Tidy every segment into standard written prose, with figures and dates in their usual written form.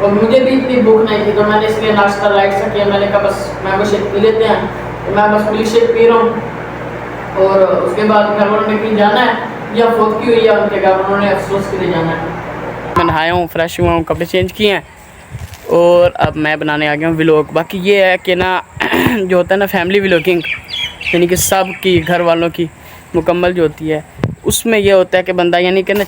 और मुझे भी इतनी भूख नहीं थी, तो मैंने इसलिए नाश्ता लाइट सा किया। मैंने कहा बस मैंगो शेक पी लेते हैं, तो मैं बस मिल्क शेक पी रहा हूँ। और उसके बाद घर वालों ने कहीं जाना है या फोत की हुई है उनके घर, उन्होंने अफसोस के लिए जाना है। मैं नहाया हूँ, फ्रेश हुआ हूँ, कपड़े चेंज किए हैं और अब मैं बनाने आ गया हूँ व्लॉग। बाकी ये है कि ना जो होता है ना फैमिली व्लॉगिंग, यानी कि सब की घर वालों की मुकम्मल जो होती है, उसमें ये होता है कि बंदा यानी कि ना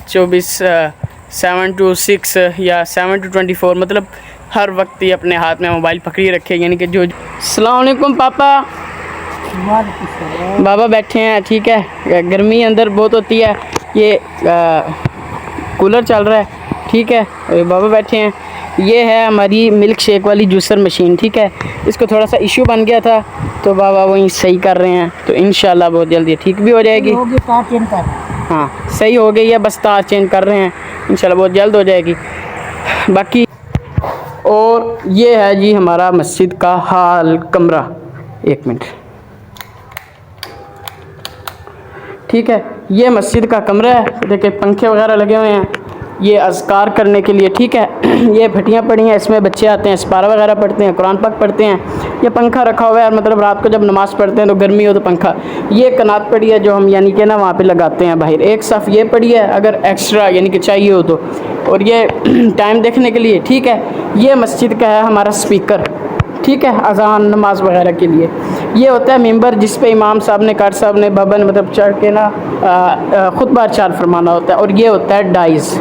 7 to 6 या 7 to 24 मतलब हर वक्त ही अपने हाथ में मोबाइल पकड़ी रखे। यानी कि जो अस्सलाम वालेकुम पापा, बाबा बैठे हैं, ठीक है। गर्मी अंदर बहुत होती है, ये कूलर चल रहा है, ठीक है। बाबा बैठे हैं। ये है हमारी मिल्क शेक वाली जूसर मशीन, ठीक है। इसको थोड़ा सा इशू बन गया था तो बाबा वहीं सही कर रहे हैं, तो इंशाल्लाह बहुत जल्दी ठीक भी हो जाएगी। हाँ सही हो गई है, बस तार चेंज कर रहे हैं, इंशाल्लाह बहुत जल्द हो जाएगी। बाकी और ये है जी हमारा मस्जिद का हाल कमरा, 1 मिनट, ठीक है। ये मस्जिद का कमरा है, देखिए पंखे वगैरह लगे हुए हैं, ये अज़कार करने के लिए, ठीक है। ये भट्टियाँ पड़ी हैं, इसमें बच्चे आते हैं, सिपारा वगैरह पढ़ते हैं, कुरान पाक पढ़ते हैं। ये पंखा रखा हुआ है, मतलब रात को जब नमाज़ पढ़ते हैं तो गर्मी हो तो पंखा। ये कनात पड़ी है जो हम यानी कि ना वहाँ पे लगाते हैं बाहर। एक सफ़ ये पड़ी है अगर एक्स्ट्रा यानी कि चाहिए हो तो, और ये टाइम देखने के लिए, ठीक है। ये मस्जिद का है हमारा स्पीकर, ठीक है, अज़ान नमाज वगैरह के लिए। ये होता है मेंबर जिस पे इमाम साहब ने, कार साहब ने बबन मतलब चढ़ के ना खुतबा इरशाद फरमाना होता है। और ये होता है डाइस।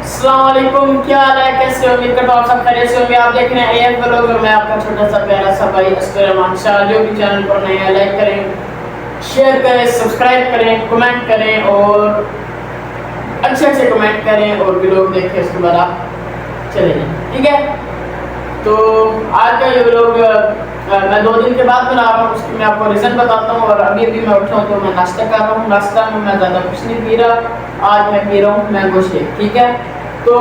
अस्सलाम वालेकुम, क्या हाल है, कैसे हो? उम्मीद करता हूँ आप सब खैरियत से होंगे। आप देख रहे हैं एएफ व्लॉग और मैं आपका छोटा सा प्यारा सा भाई अस्कर रहमान शाह। जो भी चैनल पर नए हैं लाइक करें, शेयर करें, सब्सक्राइब करें, कमेंट करें और अच्छे कमेंट करें और व्लॉग देखें, उसके बाद आप चले जाएं, ठीक है। तो आज का ये व्लॉग मैं 2 दिन के बाद बना रहा हूँ, उसकी मैं आपको रीज़न बताता हूँ। और अभी मैं उठा हूँ तो मैं नाश्ता कर रहा हूँ। नाश्ता में मैं ज़्यादा कुछ नहीं पी रहा, आज मैं पी रहा हूँ मैंगो शेक, ठीक है। तो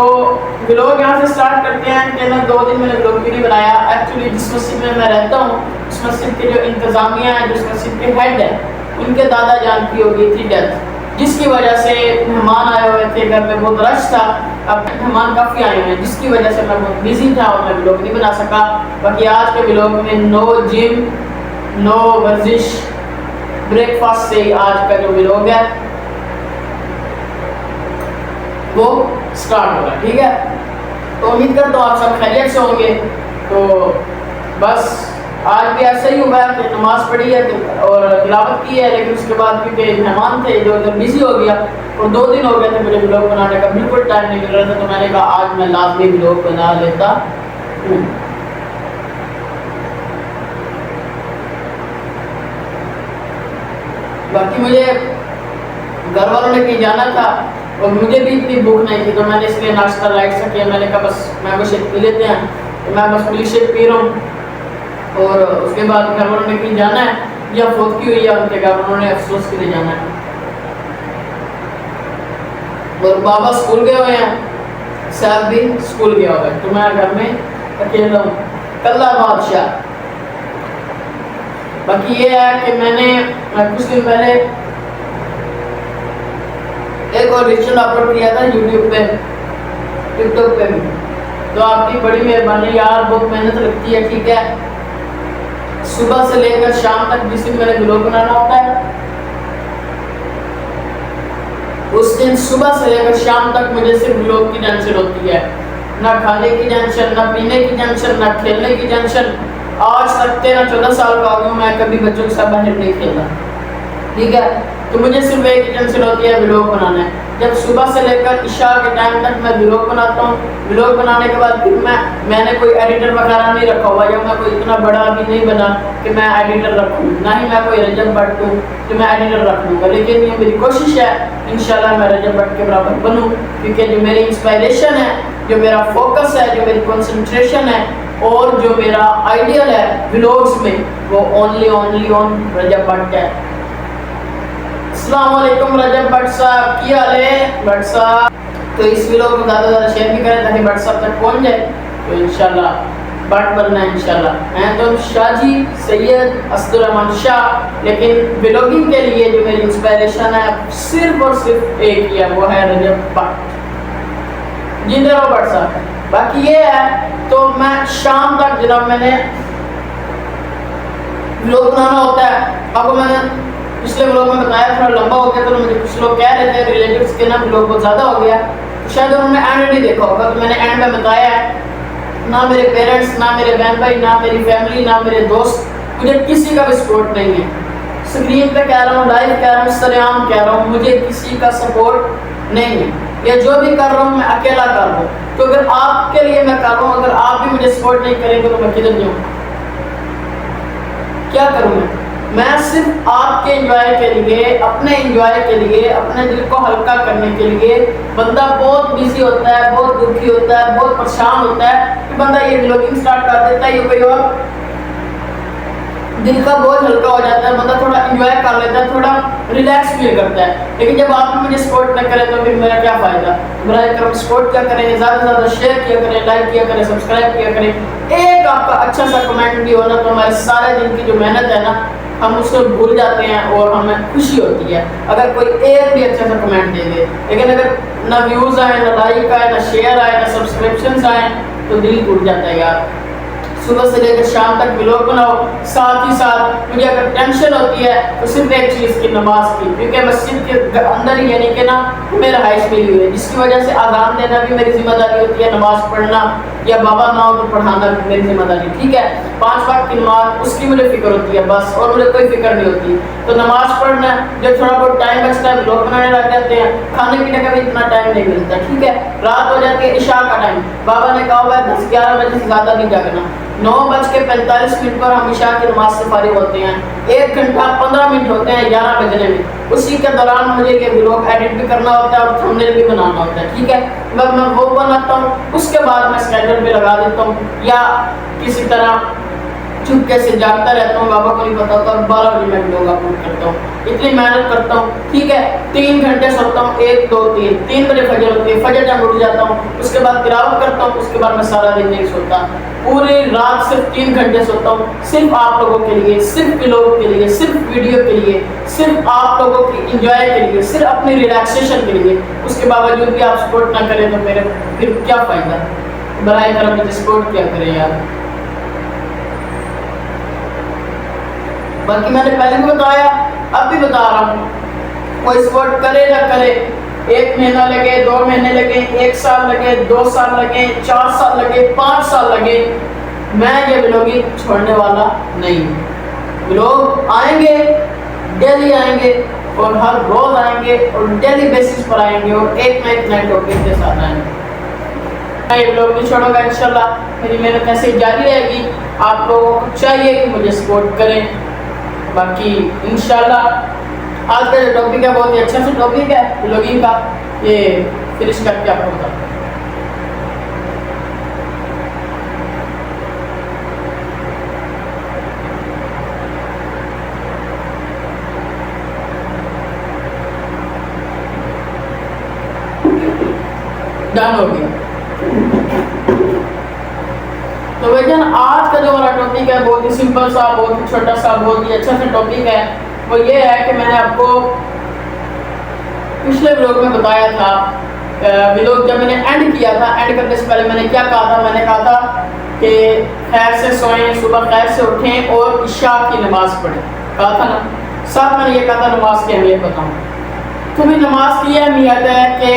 व्लॉग यहाँ से स्टार्ट करते हैं कि ना 2 दिन मैंने व्लॉग भी नहीं बनाया। एक्चुअली जिस मस्जिद में मैं रहता हूँ, उस मस्जिद के जो इंतज़ामिया है, जिस मस्जिद के हेड है, उनके दादा जान की हो गई थी डेथ, जिसकी वजह से मेहमान आए हुए थे, घर में बहुत रश था। अब मेहमान काफ़ी आए हुए हैं, जिसकी वजह से मैं बहुत बिजी था और मैं व्लॉग नहीं बना सका। बाकी आज के व्लॉग में नो जिम, नो वर्जिश, ब्रेकफास्ट से ही आज का जो व्लॉग है वो स्टार्ट होगा, ठीक है। तो उम्मीद करता हूँ आप सब खैरियत से होंगे। तो बस आज भी ऐसा ही हुआ कि नमाज पढ़ी है और तिलावत की है, लेकिन उसके बाद क्योंकि मेहमान थे जो इधर बिजी हो गया और 2 दिन हो गए थे मुझे व्लॉग बनाने का बिल्कुल टाइम नहीं मिल रहा था। तो मैंने कहा आज मैं लाजमी व्लॉग बना लेता हूँ। बाकी मुझे घर वालों ने कहीं जाना था और मुझे भी इतनी भूख नहीं थी, तो मैंने इसलिए नाश्ता लाइट सा किया। मैंने कहा बस मैंगो शेक पी लेते हैं, तो मैं बस मिल्क शेक पी रहा हूँ। और उसके बाद घर वालों ने कहीं जाना है या फोत की हुई है उनके घर, उन्होंने अफसोस के लिए जाना है। और बाबा स्कूल गए हुए हैं, साहब भी स्कूल गया हुआ है, तो मैं घर में अकेला हूँ, कल्ला बादशाह। बाकी ये है कि मैंने कुछ दिन पहले एक और रिचुअल अपलोड किया था यूट्यूब पे, टिकटॉक पे भी। तो आपकी बड़ी मेहरबानी यार, बहुत मेहनत लगती है, ठीक है। सुबह से लेकर शाम तक जिस दिन मैंने व्लॉग बनाना होता है, उस दिन सुबह से लेकर शाम तक मुझे सिर्फ व्लॉग की टेंशन होती है। ना खाने की टेंशन, ना पीने की टेंशन, ना खेलने की टेंशन। आज तक 13-14 साल का हूँ मैं, कभी बच्चों के साथ बाहर नहीं खेला, ठीक है। तो मुझे सिर्फ एक ही टेंशन होती है, व्लॉग बनाना है। जब सुबह से लेकर इशा के टाइम तक मैं व्लॉग बनाता हूँ, व्लॉग बनाने के बाद फिर मैंने कोई एडिटर वगैरह नहीं रखा हुआ, या मैं कोई इतना बड़ा अभी नहीं बना कि मैं एडिटर रखूँ, ना ही मैं कोई रजब भट्ट हूँ कि मैं एडिटर रख लूँगा। लेकिन ये मेरी कोशिश है, इंशाल्लाह मैं रजब भट्ट के बराबर बनूँ, क्योंकि जो मेरी इंस्पायरेशन है, जो मेरा फोकस है, जो मेरी कंसंट्रेशन है और जो मेरा आइडियल है व्लॉग्स में, वो ओनली ऑन रजब भट्ट है। अस्सलाम वालेकुम रजब भट्ट साहब, की हाल है भट्ट साहब? तो इस वीडियो को ज़्यादा से ज़्यादा शेयर भी करें ताकि भट्ट साहब तक पहुंच जाए, तो इंशाल्लाह भट्ट बनना है इंशाल्लाह। हैं तो शाहजी सैयद अस्कर रहमान शाह, लेकिन व्लॉगिंग के लिए जो मेरी इंस्पायरेशन है सिर्फ और सिर्फ एक ही है, वो है रजब भट्ट। जिंदे रहो बट साहब। बाकी ये है तो मैं शाम तक जनाब मैंने व्लॉग बनाना होता है। आपको मैंने पिछले व्लॉग में बताया, थोड़ा लंबा हो गया तो मुझे कुछ लोग कह रहे थे रिलेटिव्स के ना व्लॉग बहुत ज़्यादा हो गया, तो शायद उन्होंने एंड नहीं देखा होगा। तो मैंने एंड में बताया है ना मेरे पेरेंट्स, ना मेरे बहन भाई, ना मेरी फैमिली, ना मेरे दोस्त, मुझे किसी का भी सपोर्ट नहीं है। स्क्रीन पे कह रहा हूँ, लाइव कह रहा हूँ, सरेआम कह रहा हूँ, मुझे किसी का सपोर्ट नहीं है। ये जो भी कर रहा हूँ मैं अकेला कर रहा हूँ। तो अगर आपके लिए मैं कर रहा हूँ, अगर आप भी मुझे सपोर्ट नहीं करेंगे तो मैं किधर जाऊँ, क्या करूँ मैं सिर्फ आपके एंजॉय के लिए, अपने एंजॉय के लिए, अपने दिल को हल्का करने के लिए। बंदा बहुत बिजी होता है, बहुत दुखी होता है, बहुत परेशान होता है कि बंदा ये व्लॉगिंग स्टार्ट कर देता है, ये कोई और दिल का बोझ हल्का हो जाता है, बंदा थोड़ा एंजॉय कर लेता है, थोड़ा रिलैक्स फील करता है। लेकिन जब आप मुझे सपोर्ट न करें तो फिर मेरा क्या फ़ायदा। बराए करम सपोर्ट क्या करें, ज़्यादा से ज़्यादा शेयर किया करें, लाइक किया करें, सब्सक्राइब किया करें। एक आपका अच्छा सा कमेंट भी होना तो हमारे सारे दिन की जो मेहनत है ना, हम उसको भूल जाते हैं और हमें खुशी होती है अगर कोई एक भी अच्छा सा कमेंट दे दे। लेकिन अगर ना व्यूज़ आए, ना लाइक आए, ना शेयर आए, ना सब्सक्रिप्शन आए तो दिल टूट जाता है यार। सुबह से लेकर शाम तक व्लॉग बनाओ, साथ ही साथ मुझे अगर टेंशन होती है तो सिर्फ एक चीज़ की, नमाज की, क्योंकि मस्जिद के अंदर ही यानी कि ना हमें रहाइश मिली हुई है, जिसकी वजह से अजान देना भी मेरी जिम्मेदारी होती है, नमाज पढ़ना या बाबा ना हो तो पढ़ाना भी मेरी जिम्मेदारी, ठीक है। 5 वक्त की नमाज उसकी मुझे फिक्र होती है बस, और मुझे कोई फिक्र नहीं होती। तो नमाज पढ़ना, जब थोड़ा बहुत टाइम बचता है व्लॉग बनाने लग जाते हैं, खाने पीने का भी इतना टाइम नहीं मिलता, ठीक है। रात हो जाती है, इशा का टाइम, बाबा ने कहा हुआ है 10-11 बजे से ज़्यादा नहीं जागना। 9:45 पर हम इशा की नमाज से फारिग होते हैं, 1 घंटा 15 मिनट होते हैं 11 बजने में। उसी के दौरान मुझे ये व्लॉग एडिट भी करना होता है और थंबनेल भी बनाना होता है, ठीक है। मैं वो बनाता हूँ, उसके बाद मैं स्केड्यूल पे लगा देता हूँ या किसी तरह चुपके से जागता रहता हूँ, बाबा को नहीं पता होता, और 12 बजे मैं व्लॉग अपलोड करता हूँ। इतनी मेहनत करता हूँ, ठीक है। 3 घंटे सोता हूँ, 1 2 3 बजे फजर होती है, फजर जब उठ जाता हूँ, उसके बाद तिलावत करता हूँ, उसके बाद मैं सारा दिन नहीं सोता, पूरी रात सिर्फ 3 घंटे सोता हूँ, सिर्फ आप लोगों के लिए, सिर्फ व्लॉग के लिए, सिर्फ वीडियो के लिए, सिर्फ आप लोगों की इंजॉय के लिए, सिर्फ अपनी रिलैक्सेशन के लिए। उसके बावजूद भी आप सपोर्ट ना करें तो मेरे फिर क्या फ़ायदा। बराए करम मुझे सपोर्ट क्या करें यार। बाकी मैंने पहले भी बताया, अब भी बता रहा हूँ, कोई सपोर्ट करे ना करे, 1 महीना लगे, 2 महीने लगे, 1 साल लगे, 2 साल लगे, 4 साल लगे, 5 साल लगे, मैं ये व्लॉगिंग छोड़ने वाला नहीं हूँ। व्लॉग आएंगे, डेली आएंगे और हर रोज आएंगे और डेली बेसिस पर आएंगे और एक ना एक नए टॉपिक के साथ आएंगे। मैं ये व्लॉग नहीं छोड़ूंगा इंशाल्लाह, मेरी मेहनत ऐसे ही जारी रहेगी। आप लोगों को चाहिए कि मुझे सपोर्ट करें। बाकी इंशाल्लाह आज का जो टॉपिक है बहुत ही अच्छा सा टॉपिक है व्लॉगिंग का, ये फिनिश करके आपको बताऊँ। डन हो गया। तो भैया आज का जो हमारा टॉपिक है बहुत ही सिंपल सा, बहुत ही छोटा सा, बहुत ही अच्छा सा टॉपिक है। वो ये है कि मैंने आपको पिछले व्लॉग में बताया था, व्लॉग जब मैंने एंड किया था, एंड करने से पहले मैंने क्या कहा था, मैंने कहा था कि खैर से सोएं, सुबह खैर से उठें और इशा की नमाज़ पढ़ें, कहा था ना। साथ मैंने ये कहा था नमाज की अहमियत बताऊँ। तो भी नमाज की अहमियत है कि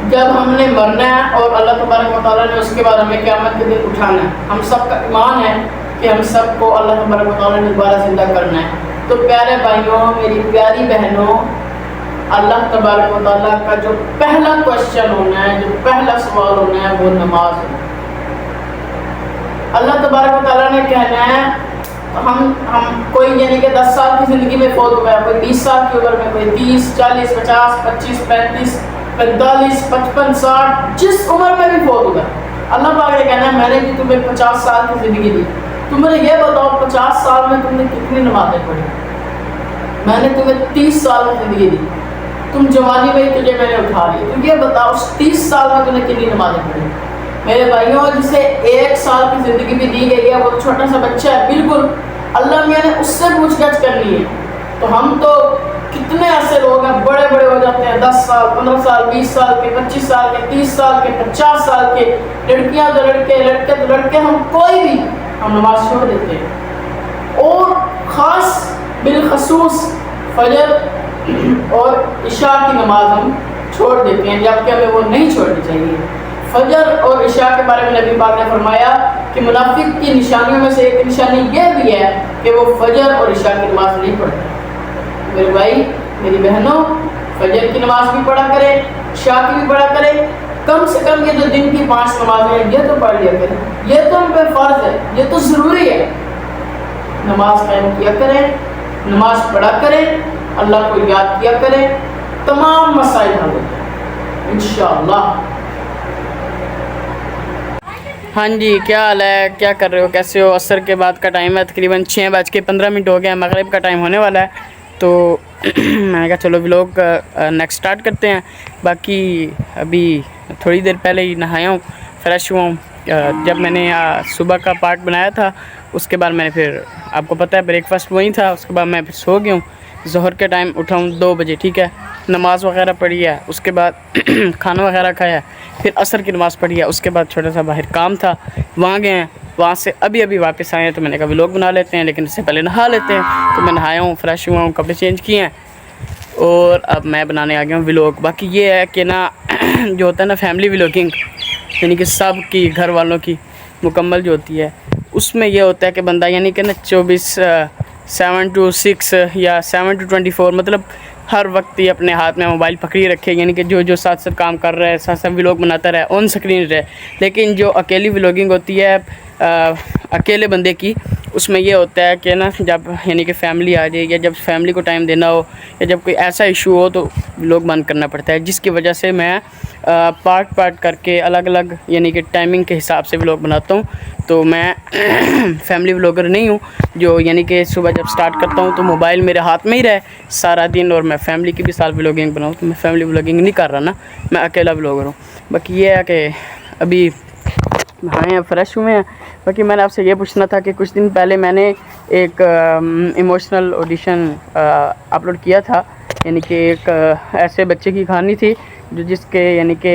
जब हमने मरना है और अल्लाह तबारक व तआला ने उसके बाद हमें क़यामत के दिन उठाना है, हम सब का ईमान है कि हम सबको अल्लाह तबारक व तआला ने दोबारा ज़िंदा करना है। तो प्यारे भाइयों, मेरी प्यारी बहनों, अल्लाह तबारक व तआला का जो पहला क्वेश्चन होना है, जो पहला सवाल होना है, वो नमाज है। अल्लाह तबारक व तआला ने कहना है, हम कोई यानी कि 10 साल की ज़िंदगी में फौत हुआ है, कोई 20 साल की उम्र में, कोई 30, 40, 50, 25, 35, 45, 55, 60, जिस उम्र में भी फौत हुआ। अल्लाह पाक ने कहना है मैंने भी तुम्हें 50 साल की ज़िंदगी दी, तुम्हें ये बताओ 50 साल में तुमने कितनी नमाज़ें पढ़ी। मैंने तुम्हें 30 साल की ज़िंदगी दी, तुम जवानी में ही तुझे मैंने उठा ली, तो ये बताओ उस 30 साल में तुमने कितनी नमाज़ें पढ़ी। मेरे भाइयों, जिसे 1 साल की ज़िंदगी भी दी गई है, वो छोटा सा बच्चा है, बिल्कुल अल्लाह मियाँ ने उससे पूछताछ करनी है। तो हम तो कितने ऐसे लोग हैं बड़े बड़े हो जाते हैं, 10 साल 15 साल 20 साल के 25 साल के 30 साल के 50 साल के, लड़कियां तो लड़के, लड़के तो लड़के, हम कोई भी हम नमाज छोड़ देते हैं। और ख़ास बिलखसूस फजर और इशा की नमाज हम छोड़ देते हैं, जबकि हमें वो नहीं छोड़नी चाहिए। फजर और इशा के बारे में नबी पाक ने फरमाया कि मुनाफिक की निशानियों में से एक निशानी ये भी है कि वो फजर और इशा की नमाज नहीं पढ़ता। मेरे भाई मेरी बहनों, फजर की नमाज भी पढ़ा करें, इशा की भी पढ़ा करें, कम से कम ये जो दिन की 5 नमाजें ये तो पढ़ लिया करें, ये तो हम पे फ़र्ज़ है, ये तो ज़रूरी है। नमाज कायम किया करें, नमाज पढ़ा करें, अल्लाह को याद किया करें, तमाम मसाइल हल होते हैं इंशाअल्लाह। हाँ जी, क्या हाल है, क्या कर रहे हो, कैसे हो? असर के बाद का टाइम है, तकरीबन 6:15 हो गया, मगरिब का टाइम होने वाला है। तो मैंने कहा चलो व्लॉग नेक्स्ट स्टार्ट करते हैं। बाकी अभी थोड़ी देर पहले ही नहाया हूँ, फ्रेश हुआ हूँ। जब मैंने सुबह का पार्ट बनाया था उसके बाद मैंने फिर, आपको पता है ब्रेकफास्ट वही था, उसके बाद मैं फिर सो गया हूँ। ज़ोहर के टाइम उठा हूँ 2 बजे, ठीक है, नमाज़ वगैरह पढ़ी है, उसके बाद खाना वगैरह खाया, फिर असर की नमाज़ पढ़ी है, उसके बाद छोटा सा बाहर काम था, वहाँ गए हैं, वहाँ से अभी वापस आए हैं। तो मैंने कहा व्लॉग बना लेते हैं, लेकिन इससे पहले नहा लेते हैं। तो मैं नहाया हूँ, फ्रेश हुआ हूँ, कपड़े चेंज किए हैं और अब मैं बनाने आ गया हूँ व्लॉग। बाकी ये है कि ना जो होता है ना फैमिली व्लॉगिंग, यानी कि सब की घर वालों की मुकम्मल जो होती है, उसमें यह होता है कि बंदा यानी कि ना 7 to 6 या 7 to 24 मतलब हर वक्त ही अपने हाथ में मोबाइल पकड़ी रखे, यानी कि जो साथ साथ काम कर रहा है, साथ साथ व्लॉग बनाता रहे, ऑन स्क्रीन रहे। लेकिन जो अकेली व्लॉगिंग होती है अकेले बंदे की, उसमें ये होता है कि ना जब यानी कि फ़ैमिली आ जाए या जब फैमिली को टाइम देना हो या जब कोई ऐसा इशू हो तो व्लॉग बंद करना पड़ता है, जिसकी वजह से मैं पार्ट करके अलग अलग यानी कि टाइमिंग के हिसाब से व्लॉग बनाता हूँ। तो मैं फैमिली व्लॉगर नहीं हूँ जो यानी कि सुबह जब स्टार्ट करता हूँ तो मोबाइल मेरे हाथ में ही रहे सारा दिन और मैं फैमिली की भी साथ व्लॉगिंग बनाऊँ। तो मैं फैमिली व्लॉगिंग नहीं कर रहा ना, मैं अकेला व्लॉगर हूँ। बाकी ये है कि अभी नहाए हैं, फ्रेश हुए हैं। बाकी मैंने आपसे ये पूछना था कि कुछ दिन पहले मैंने एक इमोशनल ऑडिशन अपलोड किया था, यानी कि एक ऐसे बच्चे की कहानी थी जो जिसके यानी कि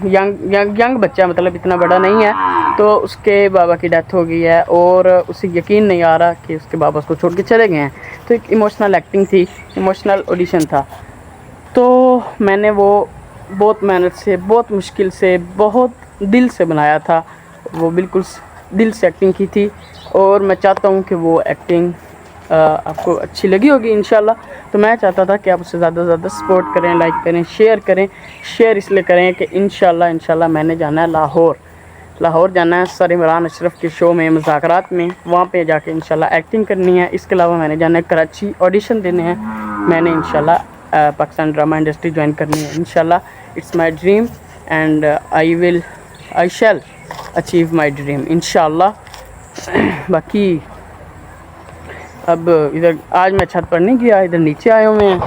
यंग बच्चा, मतलब इतना बड़ा नहीं है, तो उसके बाबा की डेथ हो गई है और उसे यकीन नहीं आ रहा कि उसके बाबा उसको छोड़ के चले गए हैं। तो एक इमोशनल एक्टिंग थी, इमोशनल ऑडिशन था। तो मैंने वो बहुत मेहनत से, बहुत मुश्किल से, बहुत दिल से बनाया था, वो बिल्कुल दिल से एक्टिंग की थी और मैं चाहता हूँ कि वो एक्टिंग आपको अच्छी लगी होगी इंशाल्लाह। तो मैं चाहता था कि आप उससे ज़्यादा से ज़्यादा सपोर्ट करें, लाइक करें, शेयर करें। शेयर इसलिए करें कि इंशाल्लाह मैंने जाना है लाहौर जाना है सर इमरान अशरफ के शो में, मुज़ाकरात में, वहाँ पे जाके इंशाल्लाह एक्टिंग करनी है। इसके अलावा मैंने जाना है कराची, ऑडिशन देने हैं, मैंने इंशाल्लाह पाकिस्तान ड्रामा इंडस्ट्री ज्वाइन करनी है इंशाल्लाह। It's my dream and I shall achieve my dream इंशाल्लाह। बाकी अब इधर आज मैं छत पर नहीं गया, इधर नीचे आए हुए हैं,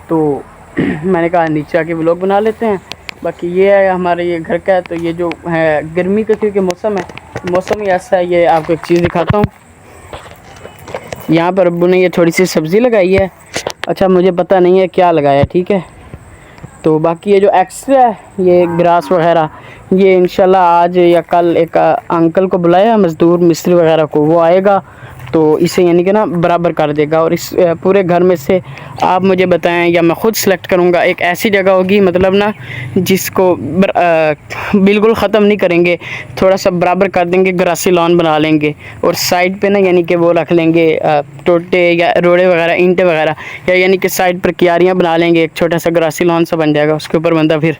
तो मैंने कहा नीचे आके व्लॉग बना लेते हैं। बाकी ये है हमारे ये घर का है, तो ये जो है गर्मी का क्योंकि मौसम है, मौसम ही ऐसा है। ये आपको एक चीज़ दिखाता हूँ, यहाँ पर अब्बू ने ये थोड़ी सी सब्ज़ी लगाई है, अच्छा मुझे पता नहीं है क्या लगाया, ठीक है। तो बाकी ये जो एक्स्ट्रा है ये ग्रास वगैरह, ये इंशाल्लाह आज या कल एक अंकल को बुलाया मज़दूर मिस्त्री वगैरह को, वो आएगा तो इसे यानी कि ना बराबर कर देगा। और इस पूरे घर में से आप मुझे बताएं या मैं ख़ुद सेलेक्ट करूँगा, एक ऐसी जगह होगी मतलब ना जिसको बिल्कुल ख़त्म नहीं करेंगे, थोड़ा सा बराबर कर देंगे, ग्रासी लॉन बना लेंगे और साइड पे ना यानी कि वो रख लेंगे टोटे या रोड़े वगैरह, ईंटें वगैरह, या यानी कि साइड पर क्यारियाँ बना लेंगे, एक छोटा सा ग्रासी लॉन सा बन जाएगा। उसके ऊपर बंदा फिर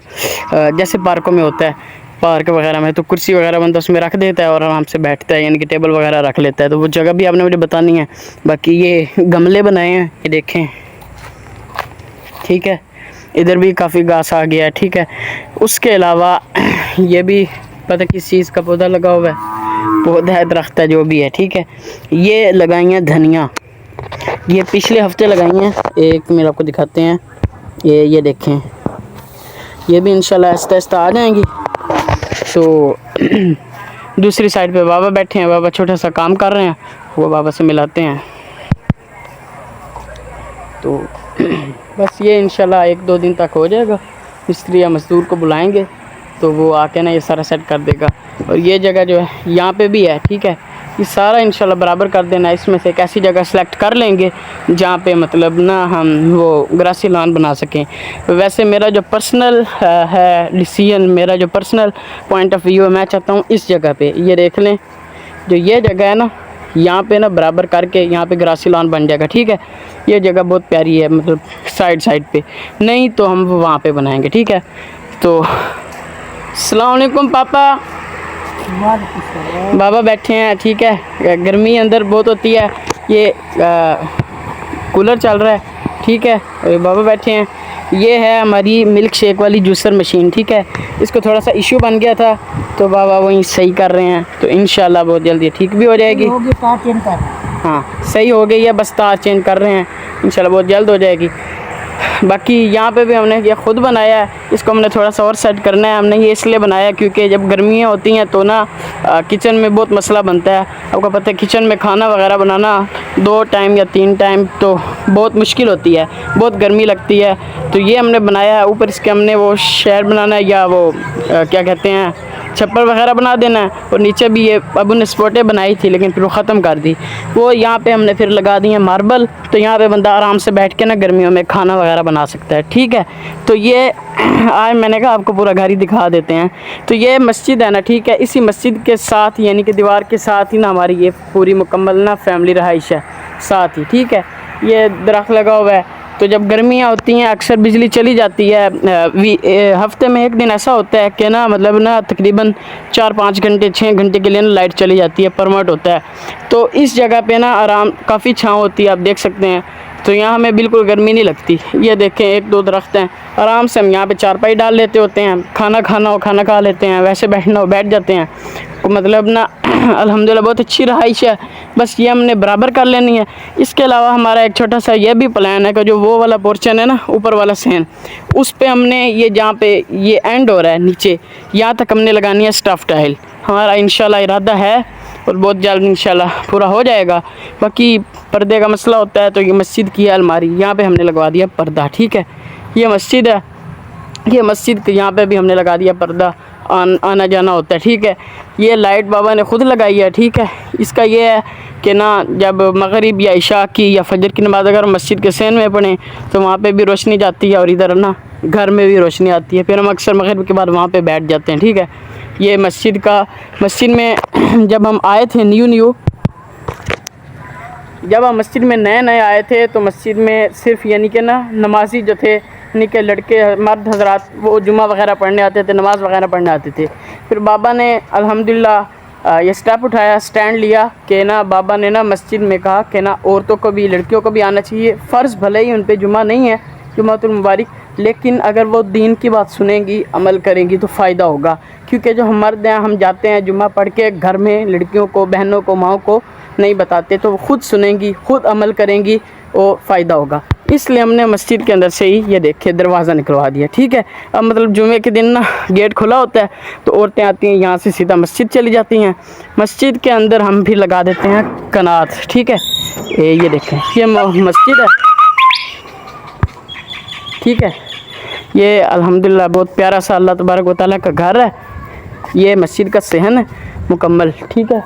जैसे पार्कों में होता है, पार्क वगैरह में तो कुर्सी वगैरह बंदा उसमें रख देता है और आराम से बैठता है, यानी कि टेबल वगैरह रख लेता है। तो वो जगह भी आपने मुझे बतानी है। बाकी ये गमले बनाए हैं, ये देखें, ठीक है, इधर भी काफ़ी घास आ गया है, ठीक है। उसके अलावा ये भी पता किस चीज़ का पौधा लगा हुआ है, पौधा है, दरख्त है, जो भी है, ठीक है। ये लगाई हैं धनिया, ये पिछले हफ्ते लगाई हैं, एक मेरे आपको दिखाते हैं, ये देखें, ये भी इंशाल्लाह आहिस्ता आहिस्ता आ जाएंगी। तो दूसरी साइड पे बाबा बैठे हैं, बाबा छोटा सा काम कर रहे हैं, वो बाबा से मिलाते हैं। तो बस ये इंशाल्लाह 1-2 दिन तक हो जाएगा। मिस्त्री या मज़दूर को बुलाएंगे तो वो आके ना ये सारा सेट कर देगा। और ये जगह जो है यहाँ पे भी है, ठीक है, ये सारा इंशाल्लाह बराबर कर देना। इसमें से एक ऐसी जगह सेलेक्ट कर लेंगे जहाँ पे मतलब ना हम वो ग्रासी लॉन बना सकें। वैसे मेरा जो पर्सनल है डिसीजन, मेरा जो पर्सनल पॉइंट ऑफ व्यू है, मैं चाहता हूँ इस जगह पे, ये देख लें, जो ये जगह है ना, यहाँ पे ना बराबर करके यहाँ पे ग्रासी लॉन बन जाएगा, ठीक है। ये जगह बहुत प्यारी है, मतलब साइड पे, नहीं तो हम वहाँ पे बनाएंगे, ठीक है। तो अस्सलाम वालेकुम पापा। बाबा बैठे हैं, ठीक है। गर्मी अंदर बहुत होती है, ये कूलर चल रहा है, ठीक है। बाबा बैठे हैं। ये है हमारी मिल्क शेक वाली जूसर मशीन, ठीक है। इसको थोड़ा सा इशू बन गया था तो बाबा वहीं सही कर रहे हैं, तो इंशाल्लाह बहुत जल्दी ठीक भी हो जाएगी। तार चेंज कर, हाँ सही हो गई है, बस तार चेंज कर रहे हैं, इंशाल्लाह बहुत जल्द हो जाएगी। बाकी यहाँ पे भी हमने ये ख़ुद बनाया है, इसको हमने थोड़ा सा और सेट करना है। हमने ये इसलिए बनाया क्योंकि जब गर्मियाँ होती हैं तो ना किचन में बहुत मसला बनता है। आपको पता है किचन में खाना वगैरह बनाना 2 टाइम या 3 टाइम तो बहुत मुश्किल होती है, बहुत गर्मी लगती है। तो ये हमने बनाया है, ऊपर इसके हमने वो शेड बनाना है या वो क्या कहते हैं छप्पर वगैरह बना देना है। और नीचे भी ये अबू ने स्पोर्टें बनाई थी लेकिन फिर वो ख़त्म कर दी, वो यहाँ पे हमने फिर लगा दी है मार्बल। तो यहाँ पे बंदा आराम से बैठ के ना गर्मियों में खाना वगैरह बना सकता है, ठीक है। तो ये आज मैंने कहा आपको पूरा घर ही दिखा देते हैं। तो ये मस्जिद है ना, ठीक है, इसी मस्जिद के साथ यानी कि दीवार के साथ ही ना हमारी ये पूरी मुकम्मल ना फैमिली रहाइश है साथ ही, ठीक है। ये दरख्त लगा हुआ है, तो जब गर्मियाँ होती हैं अक्सर बिजली चली जाती है। हफ्ते में एक दिन ऐसा होता है कि ना मतलब ना तकरीबन 4-5 घंटे 6 घंटे के लिए ना लाइट चली जाती है, परमानेंट होता है। तो इस जगह पे ना आराम काफ़ी छाँव होती है, आप देख सकते हैं। तो यहाँ हमें बिल्कुल गर्मी नहीं लगती। ये देखें 1-2 दरख्त हैं, आराम से हम यहाँ पे चारपाई डाल लेते होते हैं, खाना खाना हो खाना खा लेते हैं, वैसे बैठना हो बैठ जाते हैं। मतलब ना अल्हम्दुलिल्लाह बहुत अच्छी रहाइश है। बस ये हमने बराबर कर लेनी है। इसके अलावा हमारा एक छोटा सा ये भी प्लान है कि जो वो वाला पोर्शन है ना ऊपर वाला सहन, उस पे हमने ये जहाँ पे ये एंड हो रहा है नीचे, यहाँ तक हमने लगानी है स्टफ टाइल। हमारा इंशाल्लाह इरादा है और बहुत जल्द इंशाल्लाह पूरा हो जाएगा। बाकी पर्दे का मसला होता है, तो ये मस्जिद की है अलमारी, यहाँ पे हमने लगवा दिया पर्दा, ठीक है। ये मस्जिद है, ये मस्जिद के यहाँ पे भी हमने लगा दिया पर्दा, आना जाना होता है, ठीक है। ये लाइट बाबा ने ख़ुद लगाई है, ठीक है। इसका ये है कि ना जब मगरिब या इशा की या फजर की नमाज़ अगर मस्जिद के सहन में पढ़ें तो वहाँ पे भी रोशनी जाती है और इधर ना घर में भी रोशनी आती है। फिर हम अक्सर मगरिब के बाद वहाँ पे बैठ जाते हैं, ठीक है। ये मस्जिद में जब हम आए थे जब हम मस्जिद में नए आए थे तो मस्जिद में सिर्फ यानी कि ना नमाजी जो थे यानी कि लड़के मर्द हजरात वो जुम्मा वगैरह पढ़ने आते थे, नमाज़ वगैरह पढ़ने आते थे। फिर बाबा ने अल्हम्दुलिल्लाह ये स्टेप उठाया, स्टैंड लिया कि ना बाबा ने ना मस्जिद में कहा कि ना औरतों को भी लड़कियों को भी आना चाहिए। फ़र्ज़ भले ही उन पे जुम्मा नहीं है, जुम्मतुल मुबारक, लेकिन अगर वो दीन की बात सुनेंगी अमल करेंगी तो फ़ायदा होगा। क्योंकि जो हम मर्द हैं हम जाते हैं जुम्मा पढ़ के घर में लड़कियों को, बहनों को, माओ को नहीं बताते, तो वो ख़ुद सुनेंगी, ख़ुद अमल करेंगी, वो फ़ायदा होगा। इसलिए हमने मस्जिद के अंदर से ही ये देखे दरवाज़ा निकलवा दिया, ठीक है। अब मतलब जुमे के दिन ना गेट खुला होता है तो औरतें आती हैं यहाँ से सीधा मस्जिद चली जाती हैं। मस्जिद के अंदर हम भी लगा देते हैं कनात, ठीक है। ये देखें ये मस्जिद है, ठीक है। ये अल्हम्दुलिल्लाह बहुत प्यारा सा अल्लाह तबारक व तआला का घर है। ये मस्जिद का सहन है मुकम्मल, ठीक है।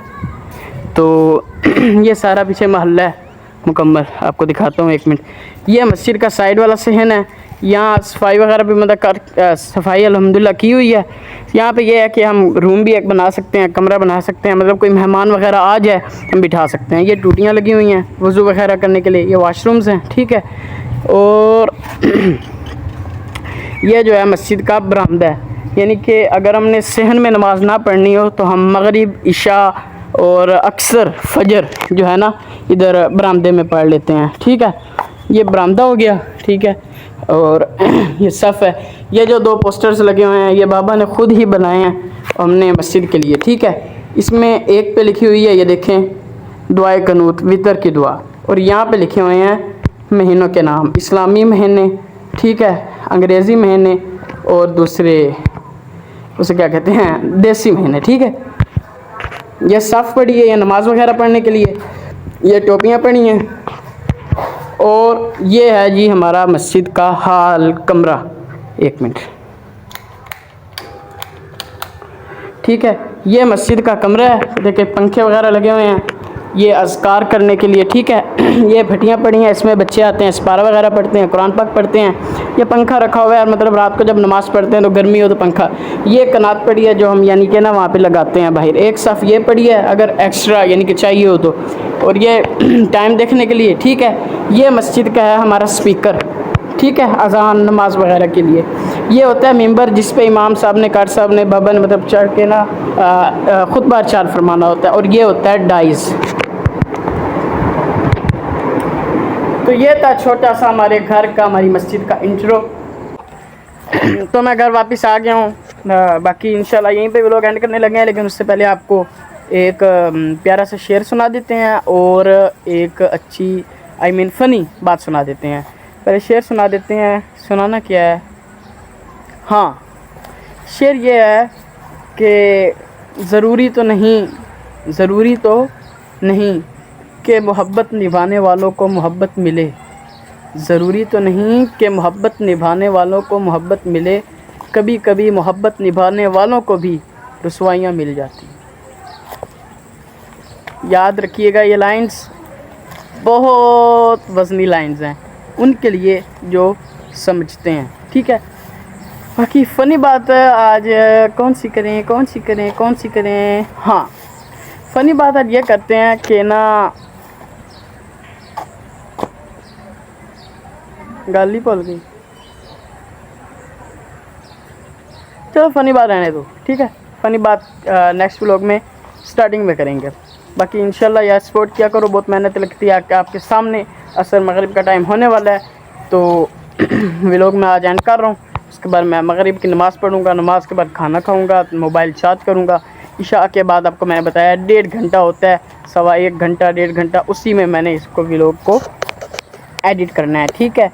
तो ये सारा पीछे महल्ला है मुकम्मल, आपको दिखाता हूँ 1 मिनट। ये मस्जिद का साइड वाला सहन है, यहाँ सफाई वगैरह भी मतलब सफाई अल्हम्दुलिल्लाह की हुई है। यहाँ पे ये है कि हम रूम भी एक बना सकते हैं, कमरा बना सकते हैं, मतलब कोई मेहमान वगैरह आ जाए हम बिठा सकते हैं। ये टूटियाँ लगी हुई हैं वज़ू वगैरह करने के लिए, ये वाशरूम्स हैं, ठीक है। और ये जो है मस्जिद का बरामदा है, यानी कि अगर हमने सहन में नमाज ना पढ़नी हो तो हम मगरिब, इशा और अक्सर फजर जो है ना इधर बरामदे में पढ़ लेते हैं, ठीक है। ये बरामदा हो गया, ठीक है। और ये सफ़ है, ये जो 2 पोस्टर्स लगे हुए हैं ये बाबा ने ख़ुद ही बनाए हैं हमने मस्जिद के लिए, ठीक है। इसमें एक पे लिखी हुई है, ये देखें, दुआए कनूत, वितर की दुआ, और यहाँ पे लिखे हुए हैं महीनों के नाम, इस्लामी महीने, ठीक है, अंग्रेज़ी महीने और दूसरे उसे क्या कहते हैं देसी महीने, ठीक है। ये सफ़ पढ़ी है, ये नमाज़ वगैरह पढ़ने के लिए, ये टोपियाँ पढ़ी हैं। और ये है जी हमारा मस्जिद का हाल कमरा। एक मिनट, ठीक है, ये मस्जिद का कमरा है। देखिए पंखे वगैरह लगे हुए हैं, ये अज़कार करने के लिए, ठीक है। ये भट्टियाँ पड़ी हैं, इसमें बच्चे आते हैं, सिपारा वगैरह पढ़ते हैं, कुरान पाक पढ़ते हैं। ये पंखा रखा हुआ है, मतलब रात को जब नमाज़ पढ़ते हैं तो गर्मी हो तो पंखा। ये कनात पड़ी है जो हम यानी कि ना वहाँ पे लगाते हैं बाहर। एक सफ़ ये पड़ी है अगर एक्स्ट्रा यानी कि चाहिए हो तो। और ये टाइम देखने के लिए, ठीक है। ये मस्जिद का है हमारा स्पीकर, ठीक है, अज़ान नमाज वगैरह के लिए। ये होता है मिंबर जिस पे इमाम साहब ने, कार साहब ने, बबन मतलब चढ़ के ना खुतबा इरशाद फरमाना होता है। और ये होता है डाइस। तो ये था छोटा सा हमारे घर का, हमारी मस्जिद का इंट्रो। तो मैं घर वापस आ गया हूँ। बाकी इंशाल्लाह यहीं पे भी लोग एंड करने लगे हैं, लेकिन उससे पहले आपको एक प्यारा सा शेर सुना देते हैं और एक अच्छी फ़नी बात सुना देते हैं। पहले शेर सुना देते हैं। सुनाना क्या है? हाँ, शेर ये है कि ज़रूरी तो नहीं कि मोहब्बत निभाने वालों को मोहब्बत मिले। ज़रूरी तो नहीं कि मोहब्बत निभाने वालों को मोहब्बत मिले। कभी कभी मोहब्बत निभाने वालों को भी रुसवाइयाँ मिल जाती। याद रखिएगा, ये लाइंस बहुत वज़नी लाइंस हैं उनके लिए जो समझते हैं, ठीक है। बाकी फ़नी बात आज कौन सी करें? हाँ, फ़नी बात आज ये करते हैं कि ना गाली बोल गई। चलो फ़नी बात रहने दो, ठीक है। फ़नी बात नेक्स्ट व्लॉग में स्टार्टिंग में करेंगे। बाकी इंशाल्लाह यार सपोर्ट किया करो, बहुत मेहनत लगती है। आपके सामने असर मगरिब का टाइम होने वाला है, तो व्लॉग में आज एंड कर रहा हूँ। उसके बाद मैं मगरिब की नमाज़ पढ़ूँगा, नमाज के बाद खाना खाऊँगा, मोबाइल चार्ज करूँगा। इशा के बाद आपको मैंने बताया 1.5 घंटा होता है, सवा 1 घंटा 1.5 घंटा, उसी में मैंने इसको व्लॉग को एडिट करना है, ठीक है।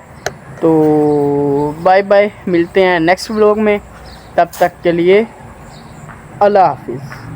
तो बाय बाय, मिलते हैं नेक्स्ट व्लॉग में। तब तक के लिए अल्लाह हाफिज़।